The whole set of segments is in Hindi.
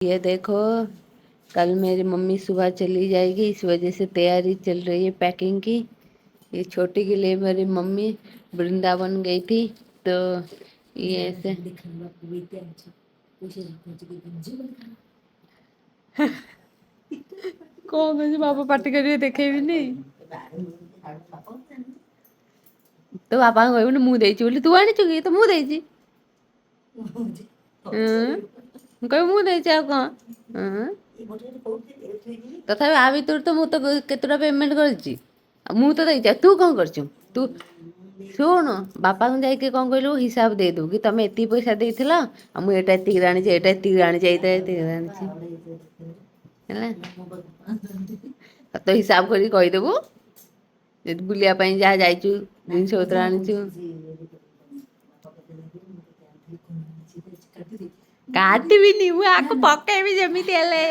ये देखो, कल मेरी मम्मी सुबह चली जाएगी, इस वजह से तैयारी चल रही है पैकिंग की। ये छोटी के लिए मेरी मम्मी वृंदावन गई थी, तो ये ऐसे कौन कौन पापा पार्टी करिए देखे भी नहीं, तो बापा कहूँ मुँह देची बोली तू आनी चुकी तो मुँह देची कहीं मुँह देची ଆଉ କଣ ତଥାପି ଆ ଭିତରୁ ତ ମୁଁ ତ କେତେଟା ପେମେଣ୍ଟ କରିଛି, ମୁଁ ତ ଦେଇଛି, ତୁ କଣ କରିଛୁ? ତୁ ଶୁଣ ବାପାଙ୍କୁ ଯାଇକି କଣ କହିଲୁ ହିସାବ ଦେଇଦେବୁ କି ତମେ ଏତିକି ପଇସା ଦେଇଥିଲ, ଆଉ ମୁଁ ଏଇଟା ଏତିକି ଆଣିଛି, ଏଇଟା ଏତିକି ଆଣିଛି, ଏଇଟା ଏତିକି ଆଣିଛି ହେଲା। ତ ହିସାବ କରିକି କହିଦେବୁ, ଯଦି ବୁଲିବା ପାଇଁ ଯାହା ଯାଇଛୁ ଜିନିଷ ପତ୍ର ଆଣିଛୁ। काटबीनी वो आपको पक्के जेमिति हेले।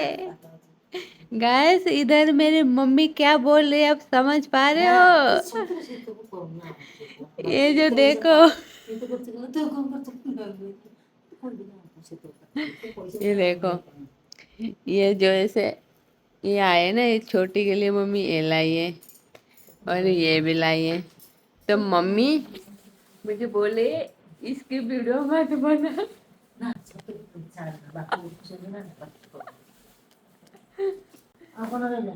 गैस इधर मेरी मम्मी क्या बोल रही है आप समझ पा रहे हो? ये जो देखो, ये देखो, ये जो ऐसे ये आए ना, ये छोटी के लिए मम्मी ये लाई है और ये भी लाई है। तो मम्मी मुझे बोले इसकी वीडियो मत बना,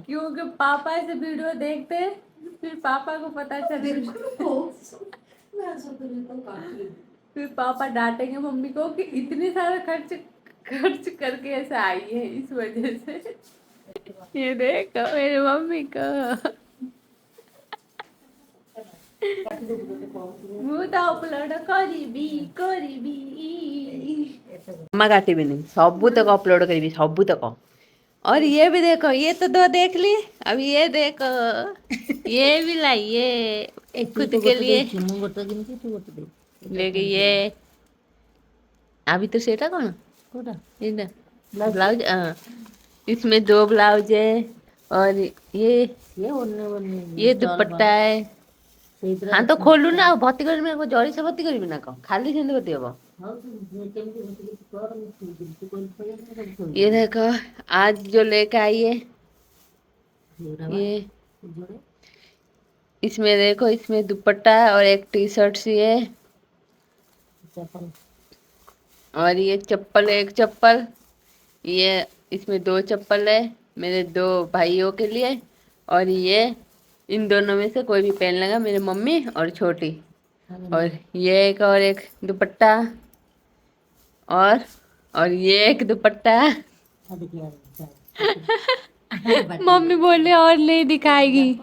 क्योंकि पापा ऐसे वीडियो देखते फिर पापा को पता चले, फिर पापा डांटेंगे मम्मी को कि इतने सारे खर्च खर्च करके ऐसे आई है, इस वजह से। ये देखो मेरी मम्मी को ମୁଁ ତ ଅପଲୋଡ କରିବି କରିବି मामा काटिबी नहीं, सबूतक अपलोड करी सबूतक। और ये भी देखो, ये तो दो देख ली, अब ये देखो ये भी लाइए खुद के लिए लेके ये अभी तो सेटा कौन ब्लाउज, इसमें 2 ब्लाउज है और ये दुपट्टा है। हाँ तो खोलू ना भर्ती कर जड़ी से भर्ती करी ना कौन खाली से भर्ती हम। ये देखो आज जो लेके आई है ये, इसमें देखो, इसमें दुपट्टा और एक टी शर्ट सी है और ये चप्पल, एक चप्पल, ये इसमें 2 चप्पल है मेरे 2 भाइयों के लिए, और ये इन दोनों में से कोई भी पहन लेगा, मेरी मम्मी और छोटी। और ये एक और एक दुपट्टा और ये एक दुपट्टा। मम्मी बोले और नहीं दिखाएगी,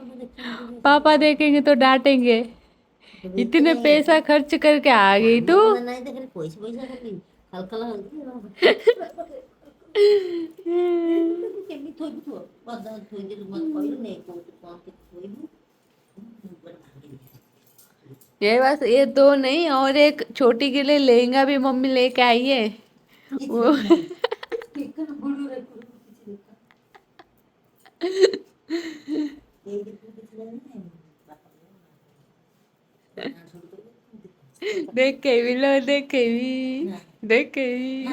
पापा देखेंगे तो डांटेंगे, इतने पैसा खर्च करके आ गई तू। ये बस ये 2 नहीं, और एक छोटी के लिए लहंगा भी मम्मी लेके आई है वो देखे भी लो, देखे भी, देखे भी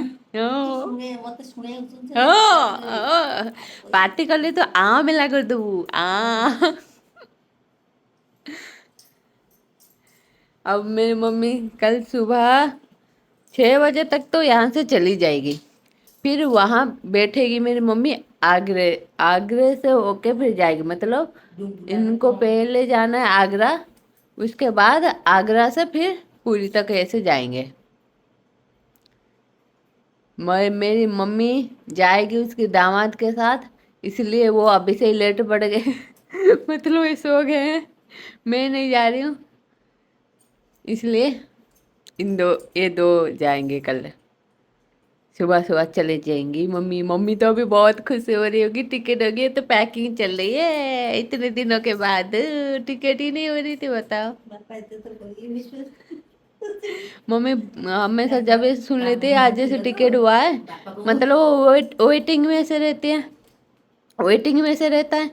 पार्टी कर ले तो आ मिला कर दू आ। अब मेरी मम्मी कल सुबह 6 बजे तक तो यहाँ से चली जाएगी, फिर वहाँ बैठेगी मेरी मम्मी आगरे, आगरे से होके फिर जाएगी, मतलब इनको पहले जाना है आगरा, उसके बाद आगरा से फिर पूरी तक ऐसे जाएंगे। मेरी मम्मी जाएगी उसके दामाद के साथ, इसलिए वो अभी से ही लेट पड़ गए मतलब ये सो गए हैं, मैं नहीं जा रही हूँ, इसलिए ये दो जाएंगे कल सुबह सुबह चले जाएंगी। मम्मी मम्मी तो अभी बहुत खुश हो रही होगी, टिकट हो गई तो पैकिंग चल रही है, इतने दिनों के बाद टिकट ही नहीं हो रही थी, बताओ। मम्मी हमेशा जब ये सुन लेते हैं आज जैसे टिकट हुआ है, मतलब वो वेटिंग में से रहती है, वेटिंग में से रहता है,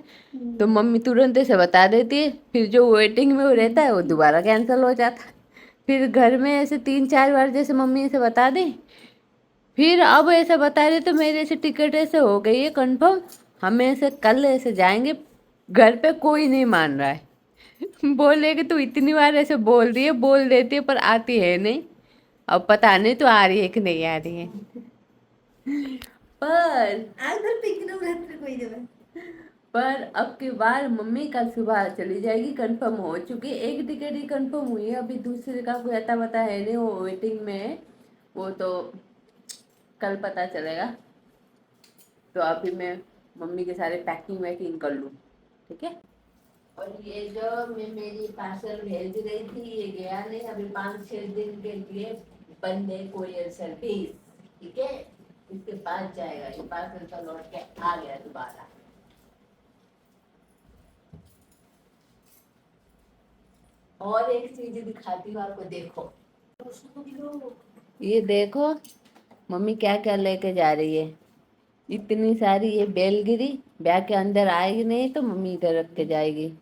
तो मम्मी तुरंत से बता देती है, फिर जो वेटिंग में वो रहता है वो दोबारा कैंसिल हो जाता है। फिर घर में ऐसे 3-4 बार जैसे मम्मी से बता दी फिर अब ऐसे बता रहे तो मेरे से टिकट ऐसे हो गई है कंफर्म, हमें ऐसे कल ऐसे जाएंगे। घर पे कोई नहीं मान रहा है। बोले कि तू इतनी बार ऐसे बोल रही है, बोल देती है पर आती है नहीं। अब पता नहीं तो आ रही है कि नहीं आ रही है। पर पर अब की बार मम्मी कल सुबह चली जाएगी, कंफर्म हो चुकी है। एक टिकट ही कंफर्म हुई है, अभी दूसरे का कोई अता पता है नहीं, वो वेटिंग में है। वो तो कल पता चलेगा। तो अभी मैं मम्मी के सारे पैकिंग वैकिंग कर लूँ, ठीक है। और ये जो मैं मेरी पार्सल भेज रही थी ये गया नहीं, अभी 5-6 दिन के लिए बंद है कोरियर सर्विस, ठीक है। इसके पास जाएगा, ये पार्सल का लौट के आ गया दोबारा। और एक चीज दिखाती हूँ आपको, देखो ये देखो मम्मी क्या क्या लेके जा रही है। इतनी सारी ये बेलगिरी, बैग के अंदर आएगी नहीं तो मम्मी इधर रख के जाएगी।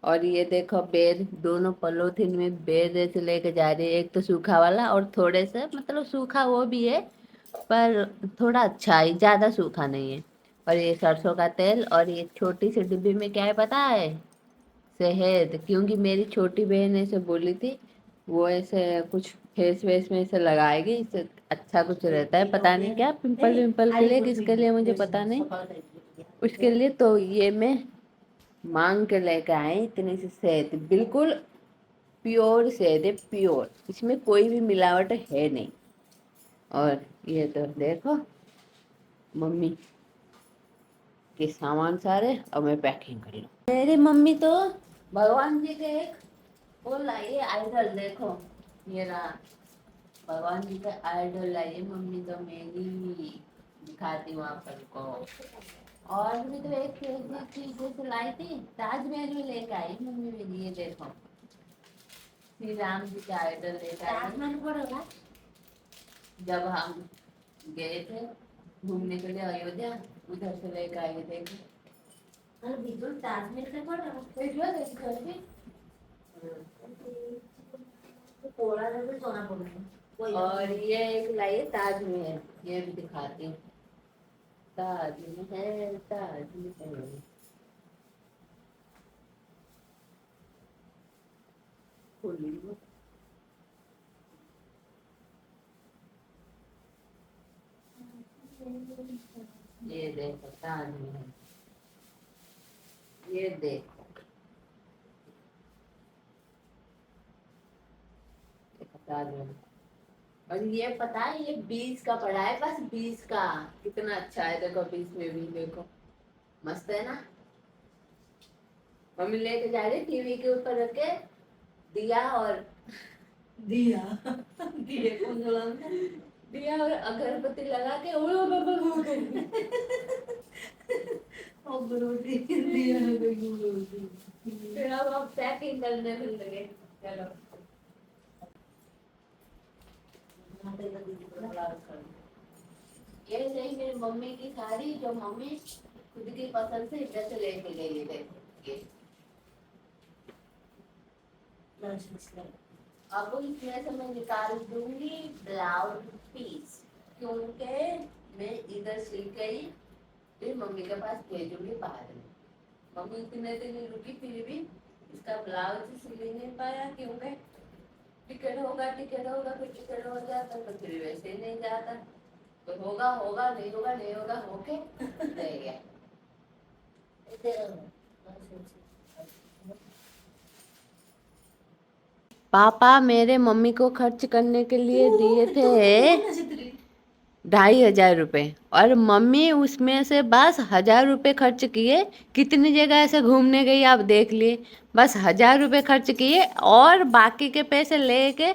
और ये देखो बेर, दोनों पॉलीथिन में बेर ऐसे लेके जा रही है। एक तो सूखा वाला और थोड़े से मतलब सूखा वो भी है पर थोड़ा अच्छा है, ज़्यादा सूखा नहीं है। और ये सरसों का तेल, और ये छोटी सी डिब्बी में क्या है पता है, शहद। क्योंकि मेरी छोटी बहन ऐसे बोली थी वो ऐसे कुछ फेस वेस में ऐसे लगाएगी, इससे अच्छा कुछ रहता है, पता नहीं क्या पिंपल विम्पल के लिए किसके लिए मुझे पता नहीं, उसके लिए। तो ये मैं मांग के लेके आए इतनी सी शहद, बिल्कुल प्योर शहद है, प्योर, इसमें कोई भी मिलावट है नहीं। और ये तो देखो मम्मी के सामान सारे, अब मैं पैकिंग कर लूँ। मेरी मम्मी तो भगवान जी के एक वो लाइए आइडल, देखो ये रहा भगवान जी का आइडल लाइए मम्मी तो मेरी, दिखाती हूँ आप सबको। और भी तो एक चीज जैसे लाई थी, ताजमहल में लेके आई मम्मी मेरी, ये देखो श्री राम जी का आइडल लेके आई। जब हम गए थे घूमने के लिए अयोध्या, उधर से लेके आए थे। और ये एक लाइए ताजमहल, ये भी दिखाती हूँ। ताजमहल ताजमहल ये देखो ताजमहल, ये देखो ताजमहल। और ये पता है ये 20 का पड़ा है, बस 20 का। कितना अच्छा है देखो, 20 में भी देखो मस्त है ना। मम्मी लेके जा रही टीवी के ऊपर रख के दिया, और दिया दिए कौन जलाता, दिया और अगरबत्ती लगा के फिर अब हम पैकिंग करने में लगे। चलो ये नहीं मेरी मम्मी की साड़ी, जो मम्मी खुद की पसंद से इधर से लेके गई थी। अब इसमें से मैं निकाल दूंगी ब्लाउज पीस, क्योंकि मैं इधर सीख गई, फिर मम्मी के पास भेजूंगी बाद में। मम्मी इतने दिन रुकी फिर भी इसका ब्लाउज सिल नहीं पाया, क्योंकि टिकट होगा फिर टिकट हो जाता तो फिर वैसे ही नहीं जाता, तो होगा होगा नहीं होगा नहीं होगा होके रह गया। पापा मेरे मम्मी को खर्च करने के लिए दिए थे 2,500 रुपये, और मम्मी उसमें से बस 1,000 रुपये खर्च किए। कितनी जगह ऐसे घूमने गई आप देख लिए, बस 1,000 रुपये खर्च किए, और बाकी के पैसे लेके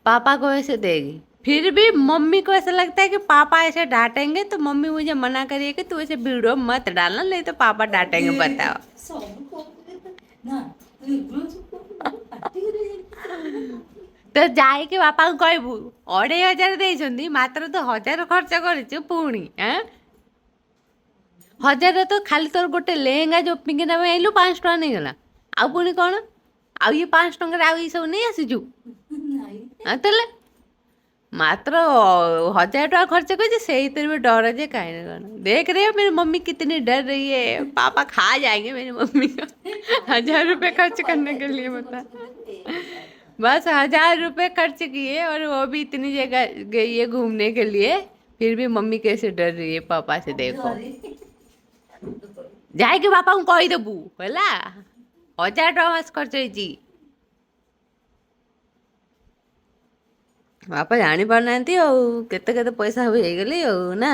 पापा को ऐसे देगी। फिर भी मम्मी को ऐसा लगता है कि पापा ऐसे डांटेंगे, तो मम्मी मुझे मना करिए कि तू ऐसे वीडियो मत डालना, नहीं तो पापा डांटेंगे, बताओ। तो ଯାଇକି ବାପାଙ୍କୁ କହିବୁ 2,500 ଦେଇଛନ୍ତି, ମାତ୍ର ତ 1,000 ଖର୍ଚ୍ଚ କରିଛୁ ପୁଣି। 1,000 ତ ଖାଲି ତୋର ଗୋଟେ ଲେହେଙ୍ଗା ଯୋଉ ପିନ୍ଧିକିନା ଆଇଲୁ 500 ଟଙ୍କା ନେଇଗଲା, ଆଉ ପୁଣି କ'ଣ, ଆଉ ଇଏ 500 ଟଙ୍କାରେ ଆଉ ଏଇ ସବୁ ନେଇ ଆସିଛୁ ତାହେଲେ। मात्र 1,000 टका खर्च कर सही तेरे में डर है काहे ना कौन देख रहे हो मेरी मम्मी कितनी डर रही है पापा खा जाएंगे मेरी मम्मी को 1,000 रुपये खर्च करने के लिए बता बस 1,000 रुपये खर्च किए और वो भी इतनी जगह गई है घूमने के लिए फिर भी मम्मी कैसे डर रही है पापा से देखो जाएगी बापा को कही देबू है 1,000 टका मास खर्च होती ବାପା ଜାଣି ପାରୁନାହାନ୍ତି ଆଉ କେତେ କେତେ ପଇସା ସବୁ ହେଇଗଲି ଆଉ ନା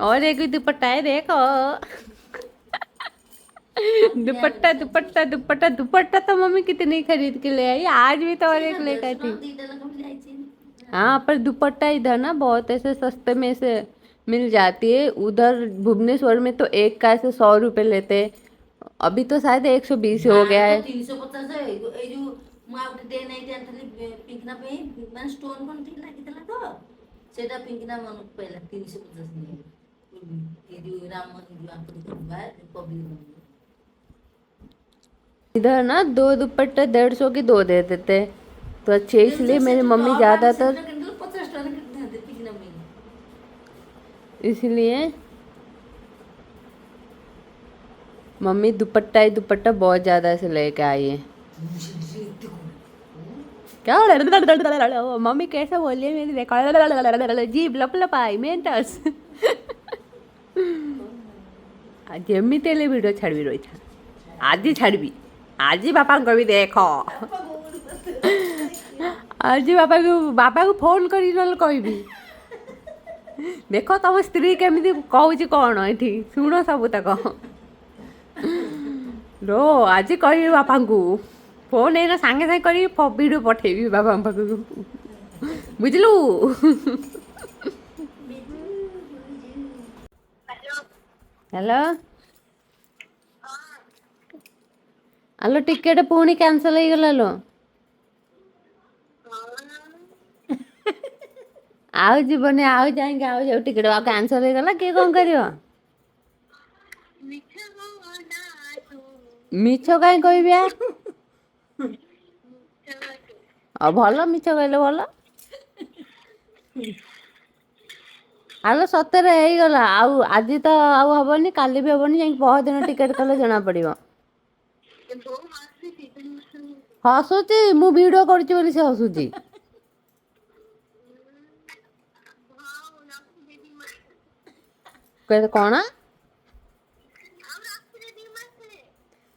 और एक भी दुपट्टा है देखो दुपट्टा दुपट्टा दुपट्टा दुपट्टा तो मम्मी कितनी खरीद के ले आई आज भी तो और एक लेकर आई थी हाँ पर दुपट्टा इधर ना बहुत ऐसे सस्ते में से मिल जाती है उधर भुवनेश्वर में तो एक का ऐसे 100 रुपए लेते अभी तो शायद 120 हो गया है 350 ମୁଁ ଆଉ ଗୋଟେ ଡେ ନାଇଟ୍ ଆଣିଥିଲି ପିଙ୍କନା ପାଇଁ ମାନେ ଷ୍ଟୋନ୍ କ'ଣ ଟିକେ ଲାଗିଥିଲା ତ ସେଇଟା ପିଙ୍କନା ମନକୁ ପାଇଲା 350 ଏ ଯୋଉ ରାମ ଯୋଉ ଆଙ୍କୁ ଦେଖିବା ପବ୍ଲିକ इधर ना 2 दुपट्टे 150 की 2 दे देते तो अच्छे इसलिए मेरी मम्मी ज्यादातर 50 ଟଙ୍କା କିଣିଥାନ୍ତେ ପିଙ୍କନା ପାଇଁ इसलिए मम्मी दुपट्टा ही दुपट्टा बहुत ज्यादा से लेके आई है क्या मम्मी कैसे बोलिए मेरी देखो जीभ लप लप आई मेंटस ଯେମିତି ହେଲେ ଭିଡ଼ିଓ ଛାଡ଼ିବି ରହିଥା ଆଜି ଛାଡ଼ିବି ଆଜି ବାପାଙ୍କୁ କହିବି ଦେଖ ଆଜି ବାପାକୁ ଫୋନ୍ କରି ନହେଲେ କହିବି ଦେଖ ତମ ସ୍ତ୍ରୀ କେମିତି କହୁଛି କ'ଣ ଏଠି ଶୁଣ ସବୁ ତକ रो आज कही बापा को फोन एना सांगे सांगे करी वीडियो पठेबी बापा पाखु बुझलु हेलो हेलो टिकेट पुणी कैंसल हो गला लो आउ जीवन आउ जाएंगे आउ जाओ टिकेट कैंसल हो गला के कौन करियो मिछ कहीं कहबी भल मिछ कहले भल आलो सତରେ ହେଇଗଲା ଆଉ ଆଜି ତ ଆଉ ହବନି କାଲି ବି ହବନି ଯାଇକି ବହୁତ ଦିନ ଟିକେଟ କଲେ ଜଣା ପଡିବ ହସୁଛି ମୁଁ ଭିଡିଓ କରୁଛି ବୋଲି ସେ ହସୁଛି କଣ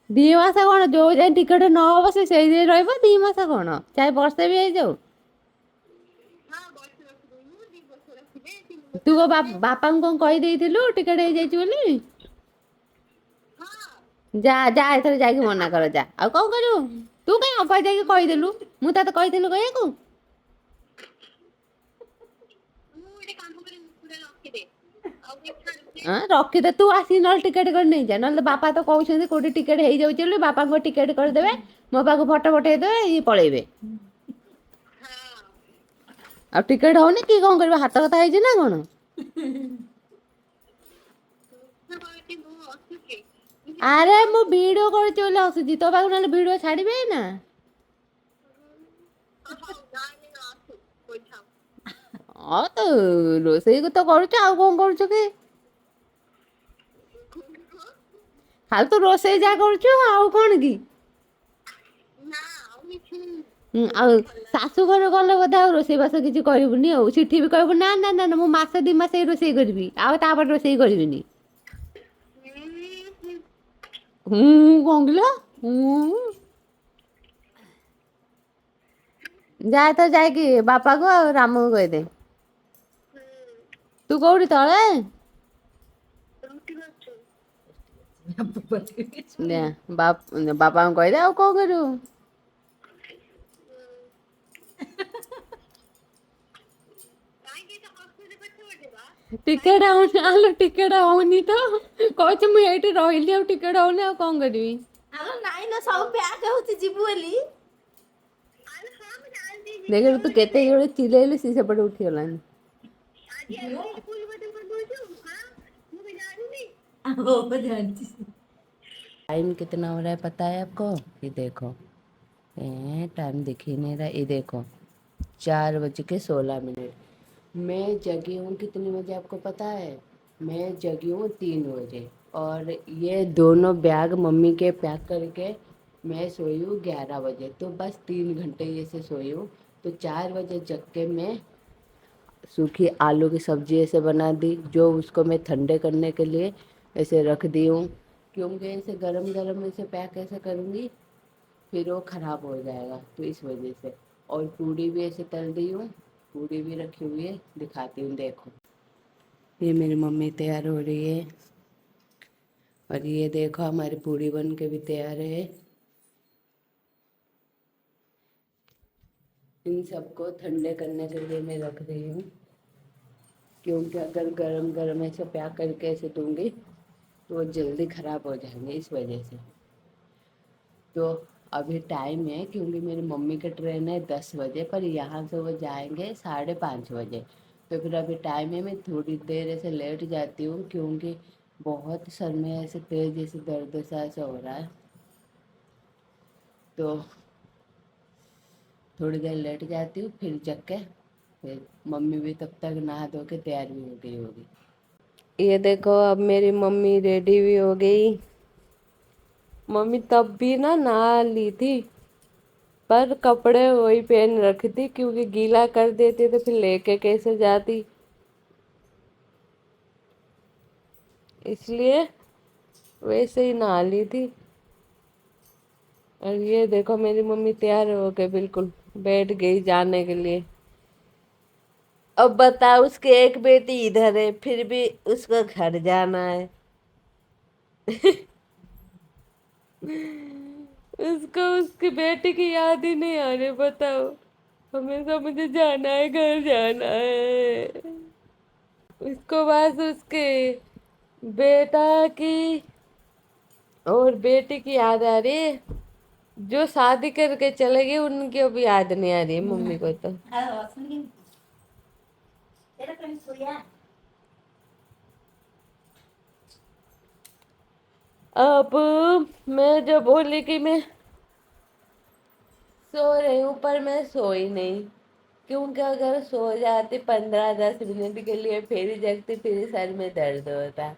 2 ମାସ କ'ଣ ଯୋଉ ଯାଏ ଟିକେଟ ନ ହବ ସେ ସେଇ ଯାଏ ରହିବ 2 ମାସ କ'ଣ ଚାहे ବର୍ଷେ ବି ହେଇଯାଉ ତୁ ବାପାଙ୍କୁ କ'ଣ କହିଦେଇଥିଲୁ ଟିକେଟ ହେଇଯାଇଛି ବୋଲି ଯା ଯା ଏଥର ଯାଇକି ମନା କର ଯା ଆଉ କ'ଣ କରିବୁ ତୁ କାଇଁ ଅପା ଯାଇକି କହିଦେଲୁ ମୁଁ ତତେ କହିଥିଲି କହିବାକୁ ରଖିଦେ ତୁ ଆସି ନହେଲେ ଟିକେଟ କରି ନେଇଯା ନହେଲେ ବାପା ତ କହୁଛନ୍ତି କୋଉଠି ଟିକେଟ ହେଇଯାଉଛି ବୋଲି ବାପାଙ୍କ ଟିକେଟ କରିଦେବେ ମୋ ପାଖକୁ ଫଟୋ ପଠେଇଦେବେ ଇଏ ପଳେଇବେ ଆଉ ଟିକେଟ ହଉନି କି କ'ଣ କରିବ ହାତ କଥା ହେଇଛି ନା କ'ଣ ଆରେ ମୁଁ ଭିଡିଓ କରୁଛି ବୋଲି ଆସୁଛି ତୋ ପାଖକୁ ନହେଲେ ଭିଡିଓ ଛାଡ଼ିବେ ନା ହଁ ତ ରୋଷେଇ ତ କରୁଛୁ ଆଉ କ'ଣ କରୁଛୁ କି ଖାଲି ତୁ ରୋଷେଇ ଯାହା କରୁଛୁ ଆଉ କ'ଣ କି ଆଉ ଶାଶୁ ଘର ଗଲେ ବୋଧେ ଆଉ ରୋଷେଇବାସ କିଛି କରିବୁନି ଆଉ ସେଠି ବି କହିବୁ ନା ନା ନା ମୁଁ ମାସେ 2 ମାସ ଏଇ ରୋଷେଇ କରିବି ଆଉ ତାପରେ ରୋଷେଇ କରିବିନି କ'ଣ କିଲୋ ଯା ତ ଯାଇକି ବାପାକୁ ଆଉ ରାମକୁ କହିଦେ ତୁ କୋଉଠି ତଳେ ବାପାଙ୍କୁ କହିଦେ ଆଉ କ'ଣ କରିବୁ ଟିକେଟ ହଉନି ଆଲୋ ଟିକେଟ ହଉନି ତ କହୁଛି ମୁଁ ଏଇଠି ରହିଲି ଆଉ ଟିକେଟ ହଉନି ଆଉ କ'ଣ କରିବି ନାଇଁ ନା ସବୁ ପ୍ୟାକ୍ ହଉଛି ଯିବୁ ବୋଲି ଦେଖିଲୁ ତୁ କେତେ ଜୋରେ ଚିଲେଇଲୁ ସେ ସେପଟେ ଉଠିଗଲାଣି टाइम कितना हो रहा है पता है आपको ये देखो टाइम दिख ही नहीं रहा ये देखो 4:16। मैं जगी हूँ कितने बजे आपको पता है? मैं जगी हूँ 3 बजे। और ये दोनों बैग मम्मी के पैक करके मैं सोई हूँ 11 बजे। तो बस 3 घंटे ये से सोई हूँ। तो 4 बजे जग के मैं सूखी आलू की सब्ज़ी ऐसे बना दी, जो उसको मैं ठंडे करने के लिए ऐसे रख दी हूँ, क्योंकि ऐसे गरम गरम ऐसे पैक ऐसे करूँगी फिर वो ख़राब हो जाएगा, तो इस वजह से। और पूड़ी भी ऐसे तल दी हूँ, पूड़ी भी रखी हुई है, दिखाती हूँ देखो। ये मेरी मम्मी तैयार हो रही है, और ये देखो हमारी पूड़ी बन के भी तैयार है। इन सबको ठंडे करने के लिए मैं रख रही हूँ, क्योंकि अगर गरम गरम ऐसे पैक करके ऐसे दूँगी तो वो जल्दी ख़राब हो जाएंगे, इस वजह से। तो अभी टाइम है, क्योंकि मेरी मम्मी का ट्रेन है 10 बजे, पर यहाँ से वो जाएंगे 5:30 बजे। तो फिर अभी टाइम है, मैं थोड़ी देर ऐसे लेट जाती हूँ, क्योंकि बहुत सर में ऐसे तेज जैसे दर्द सा ऐसा हो रहा है। तो थोड़ी देर लेट जाती हूँ, फिर जग के फिर मम्मी भी तब तक नहा धो के तैयार भी हो गई होगी। ये देखो अब मेरी मम्मी रेडी भी हो गई। मम्मी तब भी ना नहा ली थी, पर कपड़े वही पहन रखी थी, क्योंकि गीला कर देती तो फिर लेके कैसे जाती, इसलिए वैसे ही नहा ली थी। और ये देखो मेरी मम्मी तैयार हो गई, बिल्कुल बैठ गई जाने के लिए। अब बताओ, उसके एक बेटी इधर है, फिर भी उसको घर जाना है। उसको उसकी बेटी की याद ही नहीं आ रही, बताओ। हमेशा मुझे जाना है, घर जाना है। उसको बस उसके बेटा की और बेटी की याद आ रही है। जो शादी करके चले गए उनकी अभी याद नहीं आ रही है मम्मी को तो। अब मैं जो बोली कि मैं सो रही हूँ, पर मैं सोई नहीं, क्योंकि अगर सो जाती 15-10 मिनट के लिए फिर ही जगती, फिर ही सर में दर्द होता।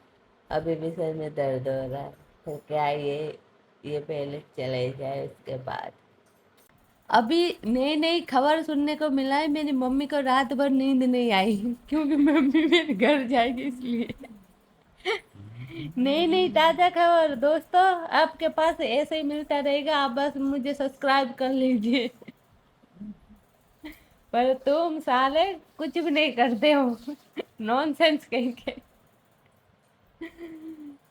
अभी भी सर में दर्द हो रहा है, तो क्या ये पहले चले जाए उसके बाद। अभी नई नई खबर सुनने को मिला है, मेरी मम्मी को रात भर नींद नहीं आई, क्योंकि मम्मी मेरे घर जाएगी इसलिए। नई नई ताज़ा खबर दोस्तों आपके पास ऐसे ही मिलता रहेगा, आप बस मुझे सब्सक्राइब कर लीजिए। पर तुम साले कुछ भी नहीं करते हो, नॉनसेंस कहीं के।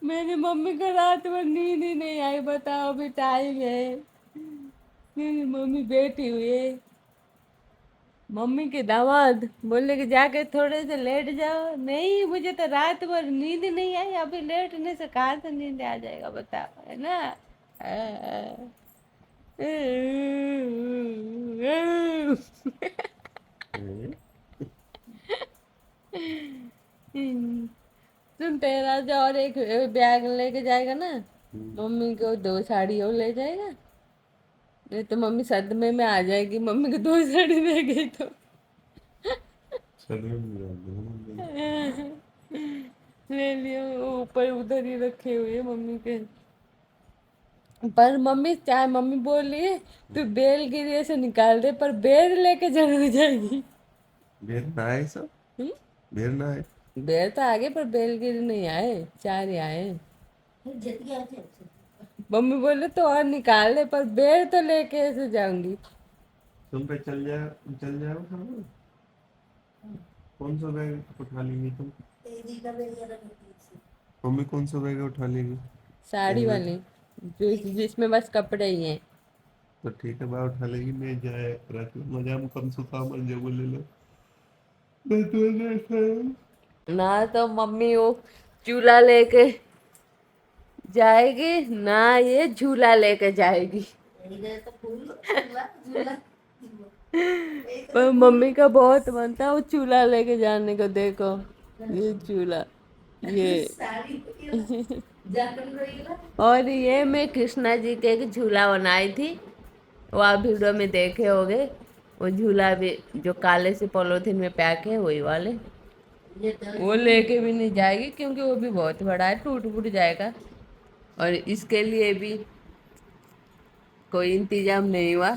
मेरी मम्मी को रात भर नींद ही नहीं आई, बताओ अभी टाइम है, मेरी मम्मी बैठी हुई है। मम्मी के दामाद बोले कि जाके थोड़े से लेट जाओ, नहीं मुझे तो रात भर नींद नहीं आई, अभी लेटने से कहाँ से नींद आ जाएगा, बताओ, है ना। सुन, तेरा जो और एक बैग लेके जाएगा ना, मम्मी को 2 साड़ी और ले जाएगा, नहीं तो मम्मी सदमे में आ जाएगी, मम्मी को 2 साड़ी दे गई तो। ले लियो, ऊपर उधर ही रखे हुए हैं मम्मी के। पर मम्मी चाहे मम्मी बोल रही है तू बेलगिरी से निकाल दे, पर बेर लेके जरूर जाएगी। बेर ना आए सब। हम्म? बेर ना आए। बेर तो आगे, पर बेलगिरी नहीं आए, 4 ही आए। मम्मी बोले तो और निकाल दे, पर बेर तो लेके ऐसे जाऊंगी। तुम पे चल जाओ सब। कौन सा बैग उठा लेंगी तुम? मम्मी कौन सा बैग उठा लेगी? साड़ी पहले वाली, जिसमें बस कपड़े ही हैं। तो ठीक है, मैं उठा लेगी, मैं जाए रात में मजा हम कम से कम मन जब ले लो। मैं तो ना तो मम्मी वो चूल्हा लेके जाएगी, ना ये झूला लेके जाएगी। पर मम्मी का बहुत मन था वो चूल्हा लेके जाने को, देखो ये चूल्हा, ये। और ये मैं कृष्णा जी के एक झूला बनाई थी, वो आप वीडियो में देखे होंगे। वो झूला भी जो काले से पॉलीथिन में पैक है वही वाले, वो लेके भी नहीं जाएगी क्योंकि वो भी बहुत बड़ा है, टूट फूट जाएगा। और इसके लिए भी कोई इंतजाम नहीं हुआ,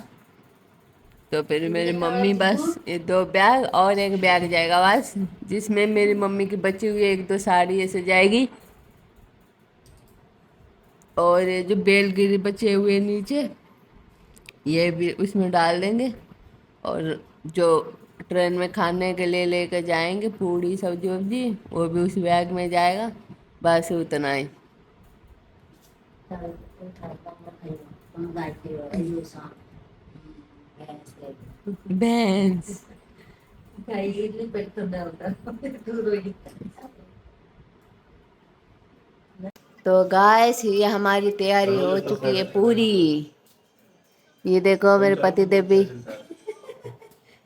तो फिर मेरी मम्मी बस ये 2 बैग और एक बैग जाएगा बस, जिसमें मेरी मम्मी की बची हुई 1-2 साड़ी ऐसे जाएगी, और ये जो बेलगिरी बचे हुए नीचे ये भी उसमें डाल देंगे। और जो ट्रेन में खाने के लिए लेकर जाएंगे पूड़ी सब्जी वब्जी वो भी उस बैग में जाएगा, बस उतना ही। भैंस పెడుతుండే ఉంటారు तो गाइस ये हमारी तैयारी हो चुकी है पूरी। ये देखो मेरे पति देव भी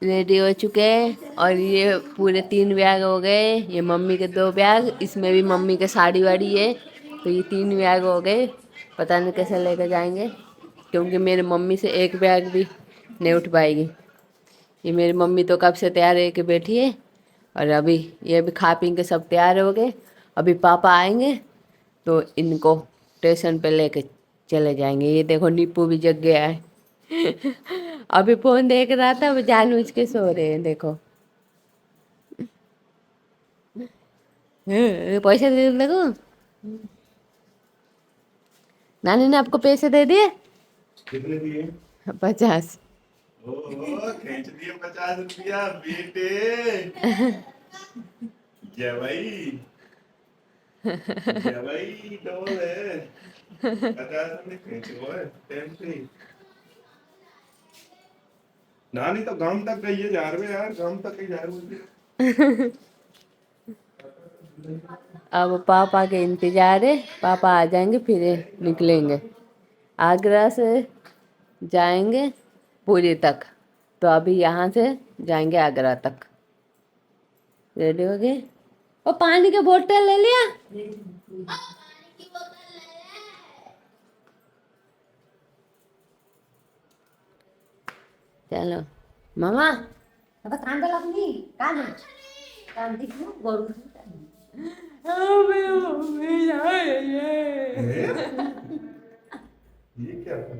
रेडी हो चुके हैं, और ये पूरे 3 बैग हो गए, ये मम्मी के 2 बैग, इसमें भी मम्मी के साड़ी वाड़ी है, तो ये 3 बैग हो गए। पता नहीं कैसे लेकर जाएंगे क्योंकि मेरी मम्मी से एक बैग भी नहीं उठ पाएगी। ये मेरी मम्मी तो कब से तैयार है कि बैठी है, और अभी ये भी खा पी के सब तैयार हो गए। अभी पापा आएंगे तो इनको स्टेशन पे लेके चले जाएंगे। ये देखो नीपू भी जग गया है अभी फोन देख रहा था, वो जानबूझ के सो रहे हैं देखो। पैसे दे देखो, नानी ने आपको पैसे दे दिए कितने दिए? 50। ओह खींच दिए 50 रुपया बेटे। क्या भाई, क्या भाई डबल है, 50 रुपये खींच लो है टाइम से। नानी तो गांव तक गई है जा रहे यार, गांव तक ही जा रहे। अब पापा के इंतजार है, पापा आ जाएंगे फिर निकलेंगे। आगरा से जाएंगे पुरी तक, तो अभी यहाँ से जाएंगे आगरा तक। रेडी हो गए? और पानी की बोतल ले लिया? चलो मामा आता कांदा लागली कांदा कांदी गोरू ये क्या था?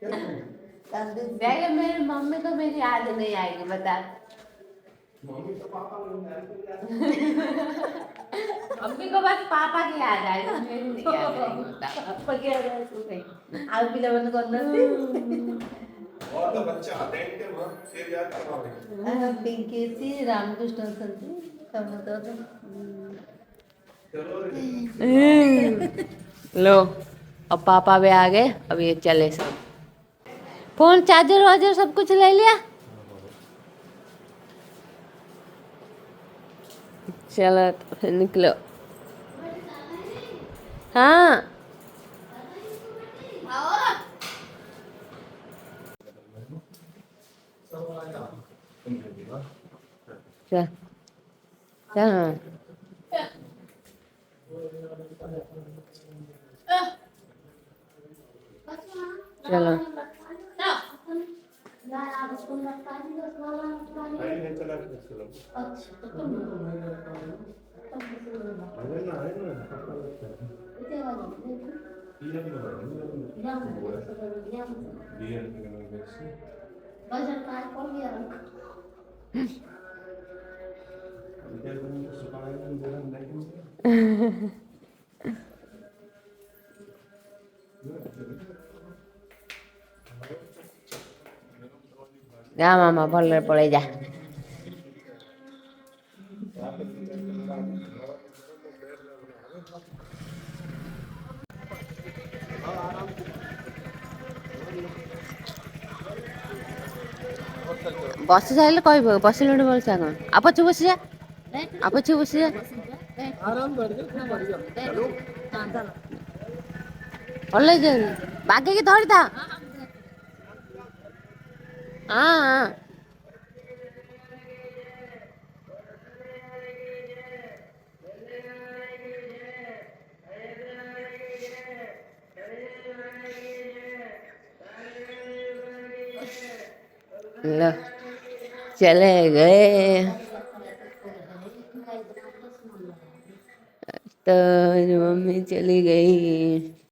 क्या था? मेरी मम्मी को मेरी याद नहीं आएगी बता। मम्मी तो पापा मम्मी को बस पापा की याद आएगी, मेरी नहीं याद आएगी बता। ଆଉ ପିଲାମାନେ କରୁନାହାନ୍ତି और तो बच्चा अटेंड के वक्त फिर याद करवाओगे। ପିଙ୍କି ଅଛି ରାମକୃଷ୍ଣ ଅଛନ୍ତି ସମସ୍ତେ ଅଛନ୍ତି। चलो रे। लो अब पापा भी आ गए, अब ये चले सब। फोन चार्जर वार्जर सब कुछ ले लिया? चलो तो फिर निकलो। हाँ चल चल चलो नहीं चला चलो। है ना है ना। ये भी जा मामा भले पड़े जा। बस जाइले कहब बसिल बोल सा कौन आप पछु बस जा, आप पछु बस जा भले बागे की धरी था। हाँ हाँ लो चले गए तो मम्मी चली गई।